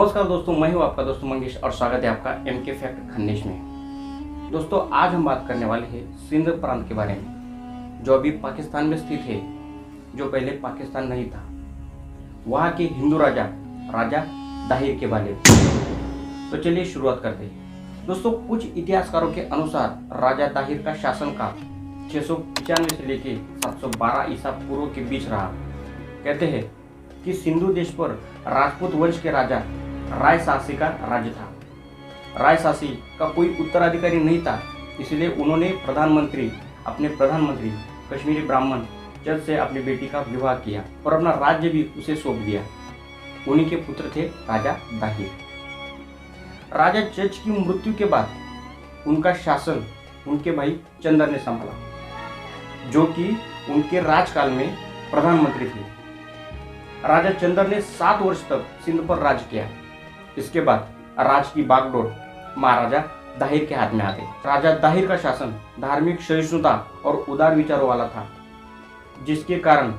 नमस्कार दोस्तों, मैं हूं आपका दोस्त मंगेश और स्वागत है आपका MK फैक्ट खंडेश में। दोस्तों, आज हम बात करने वाले हैं सिंध प्रांत के बारे में, जो अभी पाकिस्तान में स्थित है, जो पहले पाकिस्तान नहीं था। वहाँ के हिंदू राजा दाहिर के बारे में। तो चलिए शुरुआत करते हैं। दोस्तों, कुछ इतिहासकारों के अनुसार राजा दाहिर का शासनकाल 695 से लेकर 712 ईसा पूर्व के बीच रहा। कहते हैं कि सिंधु देश पर राजपूत वंश के राजा राय सासी का राज्य था। राय सासी का कोई उत्तराधिकारी नहीं था, इसलिए उन्होंने अपने प्रधानमंत्री कश्मीरी ब्राह्मण जज से अपनी बेटी का विवाह किया और अपना राज्य भी उसे सौंप दिया। उन्हीं के पुत्र थे राजा दाहिर। राजा जज की मृत्यु के बाद उनका शासन उनके भाई चंदर ने संभाला, जो कि उनके राजकाल में प्रधानमंत्री थे। राजा चंदर ने 7 वर्ष तक सिंध पर राज किया। इसके बाद राज की बागडोर महाराजा दाहिर के हाथ में आ गई। राजा दाहिर का शासन धार्मिक सहिष्णुता और उदार विचारों वाला था, जिसके कारण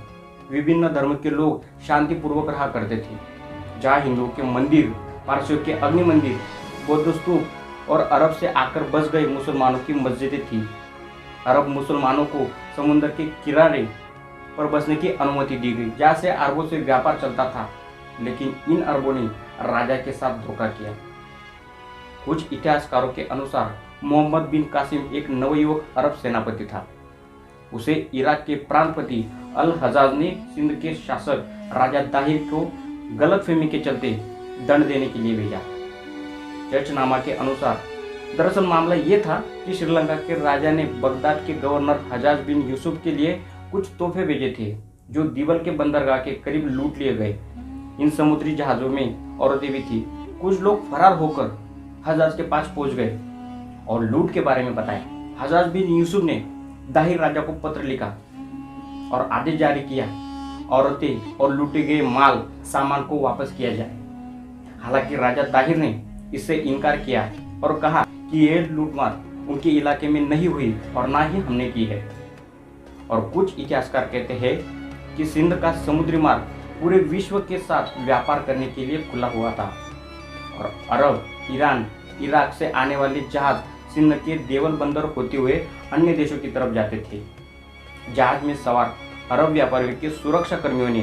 विभिन्न धर्म के लोग शांतिपूर्वक रहा करते थे। जहाँ हिंदुओं के मंदिर, पारसियों के अग्नि मंदिर, बौद्ध स्तूप और अरब से आकर बस गए मुसलमानों की मस्जिदें थी। अरब मुसलमानों को समुद्र के किनारे पर बसने की अनुमति दी गई, जहाँ से अरबों से व्यापार चलता था। लेकिन इन अरबों ने राजा के साथ धोखा किया। कुछ इतिहासकारों के अनुसार मोहम्मद बिन कासिम एक नवयुवक अरब सेनापति था। उसे इराक के प्रांतपति अल हजाज ने सिंध के शासक राजा दाहिर को गलतफहमी के चलते दंड देने के लिए भेजा। चर्चनामा के अनुसार दरअसल मामला ये था कि श्रीलंका के राजा ने बगदाद के गवर्नर हजाज बिन यूसुफ के लिए कुछ तोहफे भेजे थे, जो दीवल के बंदरगाह के करीब लूट लिए गए। इन समुद्री जहाजों में औरतें भी थी। कुछ लोग फरार होकर हजाज के पास पहुंच गए और लूट के बारे में बताया। हजाज बिन यूसुफ ने दाहिर राजा को पत्र लिखा और आदेश जारी किया, औरतें और लूटे गए माल सामान को वापस किया जाए। हालांकि राजा दाहिर ने इससे इनकार किया और कहा कि यह लूटमार उनके इलाके में नहीं हुई और ना ही हमने की है। और कुछ इतिहासकार कहते हैं कि सिंध का समुद्री मार्ग पूरे विश्व के साथ व्यापार करने के लिए खुला हुआ था और अरब, ईरान, इराक से आने वाले जहाज सिंध के देवल बंदर होते हुए अन्य देशों की तरफ जाते थे। जहाज में सवार अरब व्यापारियों के सुरक्षा कर्मियों ने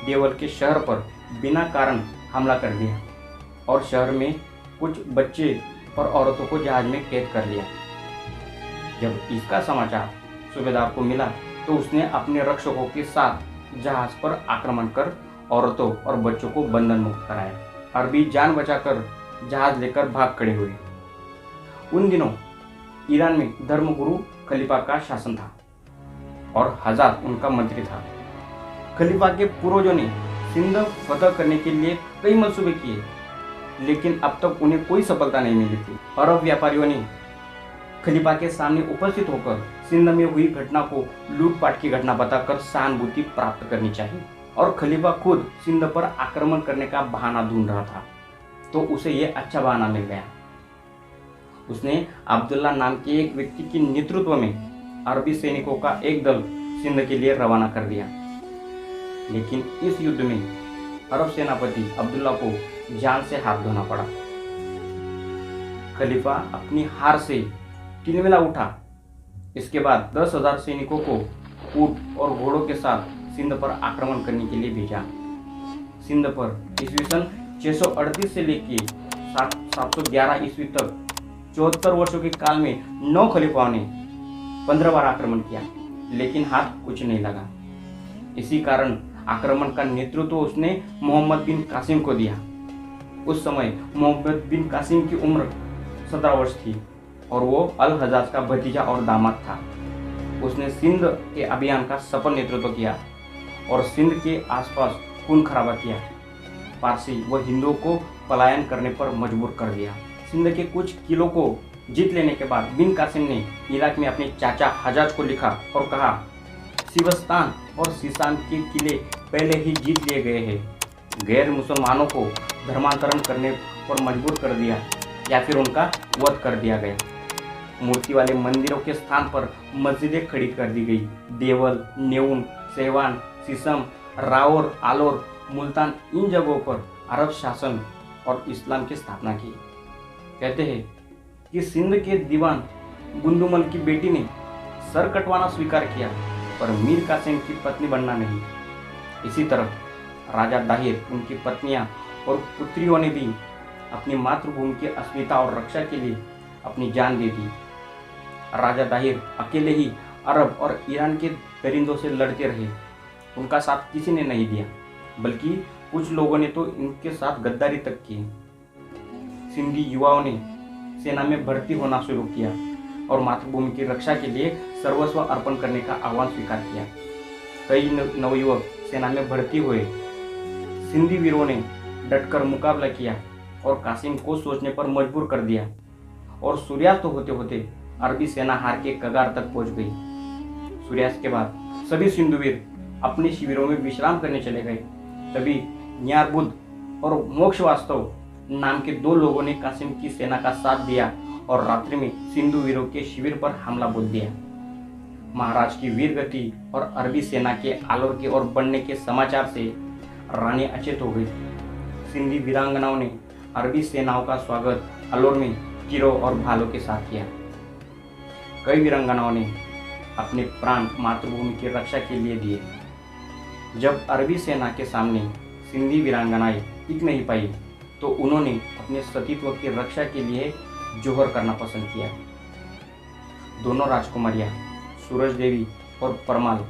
देवल के शहर पर बिना कारण हमला कर दिया और शहर में कुछ बच्चे और औरतों को जहाज में कैद कर लिया। जब इसका समाचार सूबेदार को मिला तो उसने अपने रक्षकों के साथ जहाज पर आक्रमण कर औरतों और बच्चों को बंधन मुक्त कराया। अरबी जान बचाकर जहाज लेकर भाग खड़े हुए। उन दिनों ईरान में धर्मगुरु खलीफा का शासन था और हजाज उनका मंत्री था। खलीफा के पूर्वजों ने सिंध फतह करने के लिए कई मंसूबे किए, लेकिन अब तक उन्हें कोई सफलता नहीं मिली थी। अरब व्यापारियों ने खलीफा के सामने उपस्थित होकर सिंध में हुई घटना को लूटपाट की घटना बताकर सहानुभूति प्राप्त करनी चाहिए और खलीफा खुद सिंध पर आक्रमण करने का बहाना ढूंढ रहा था, तो उसे यह अच्छा बहाना मिल गया। उसने अब्दुल्ला नाम के एक व्यक्ति के नेतृत्व में अरबी सैनिकों का एक दल सिंध के लिए रवाना कर दिया। लेकिन इस युद्ध में अरब सेनापति अब्दुल्ला को जान से हाथ धोना पड़ा। खलीफा अपनी हार से तिलमिला उठा। इसके बाद 10,000 सैनिकों को ऊंट और घोड़ों के साथ सिंध पर आक्रमण करने के लिए भेजा। सिंध पर ईस्वी सन 638 से लेकर 711 ईस्वी तक 74 वर्षों के काल में 9 खलीफाओं ने 15 बार आक्रमण किया, लेकिन हाथ कुछ नहीं लगा। इसी कारण आक्रमण का नेतृत्व उसने मोहम्मद बिन कासिम को दिया। उस समय मोहम्मद बिन कासिम की उम्र 17 वर्ष थी और वो अल हजाज का भतीजा और दामाद था। उसने सिंध के अभियान का सफल नेतृत्व किया और सिंध के आसपास खून खराबा किया। पारसी व हिंदुओं को पलायन करने पर मजबूर कर दिया। सिंध के कुछ किलों को जीत लेने के बाद बिन कासिम ने इराक में अपने चाचा हजाज को लिखा और कहा, सिवस्तान और सीसान के किले पहले ही जीत लिए गए हैं। गैर मुसलमानों को धर्मांतरण करने पर मजबूर कर दिया या फिर उनका वध कर दिया गया। मूर्ति वाले मंदिरों के स्थान पर मस्जिदें खड़ी कर दी गई। देवल, नेउन, सेवान, सीसम, रावर, आलोर, मुल्तान इन जगहों पर अरब शासन और इस्लाम की स्थापना की। कहते हैं कि सिंध के दीवान गुंदुमल की बेटी ने सर कटवाना स्वीकार किया, पर मीर कासिम की पत्नी बनना नहीं। इसी तरह राजा दाहिर, उनकी पत्नियां और पुत्रियों ने भी अपनी मातृभूमि की अस्मिता और रक्षा के लिए अपनी जान दे दी। राजा दाहिर अकेले ही अरब और ईरान के दरिंदों से लड़ते रहे, उनका साथ किसी ने नहीं दिया, बल्कि कुछ लोगों ने तो इनके साथ गद्दारी तक की। सिंधी युवाओं ने सेना में भर्ती होना शुरू किया और मातृभूमि की रक्षा के लिए सर्वस्व अर्पण करने का आह्वान स्वीकार किया। कई नवयुवक सेना में भर्ती हुए। सिंधी वीरों ने डटकर मुकाबला किया और कासिम को सोचने पर मजबूर कर दिया, और सूर्यास्त होते होते अरबी सेना हार के कगार तक पहुंच गई। सूर्यास्त के बाद सभी सिंधु वीर अपने शिविरों में विश्राम करने चले गए। तभी न्यारबुद्ध और मोक्ष वास्तव नाम के दो लोगों ने कासिम की सेना का साथ दिया और रात्रि में सिंधु वीरों के शिविर पर हमला बोल दिया। महाराज की वीर गति और अरबी सेना के आलोर की ओर बढ़ने के समाचार से रानी अचेत हो गई। सिंधी वीरांगनाओं ने अरबी सेनाओं का स्वागत आलोर में तीरों और भालों के साथ किया। कई वीरांगनाओं ने अपने प्राण मातृभूमि की रक्षा के लिए दिए। जब अरबी सेना के सामने सिंधी वीरांगनाएं टिक नहीं पाई तो उन्होंने अपने सतीत्व की रक्षा के लिए जोहर करना पसंद किया। दोनों राजकुमारियां सूरज देवी और परमाल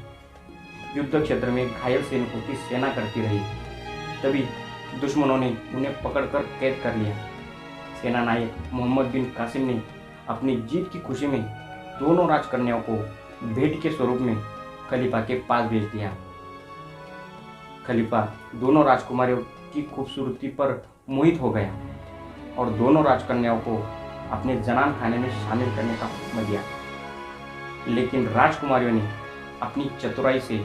युद्ध क्षेत्र में घायल सैनिकों की सेना करती रही। तभी दुश्मनों ने उन्हें पकड़कर कैद कर लिया। सेना नायक मोहम्मद बिन कासिम ने अपनी जीत की खुशी में दोनों राजकन्याओं को भेंट के स्वरूप में खलीफा के पास भेज दिया। खलीफा दोनों राजकुमारियों की खूबसूरती पर मोहित हो गया और दोनों राजकन्याओं को अपने जनान खाने में शामिल करने का हुक्म दिया। लेकिन राजकुमारियों ने अपनी चतुराई से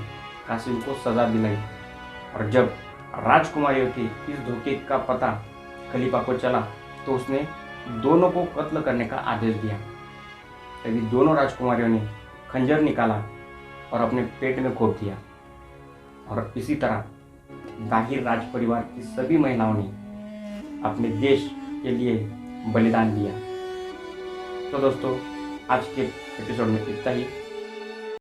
कासिम को सजा दिलाई, और जब राजकुमारियों के इस धोखे का पता खलीफा को चला तो उसने दोनों को कत्ल करने का आदेश दिया। तभी दोनों राजकुमारियों ने खंजर निकाला और अपने पेट में घोंप दिया, और इसी तरह दाहिर राज परिवार की सभी महिलाओं ने अपने देश के लिए बलिदान दिया। तो दोस्तों, आज के एपिसोड में इतना ही।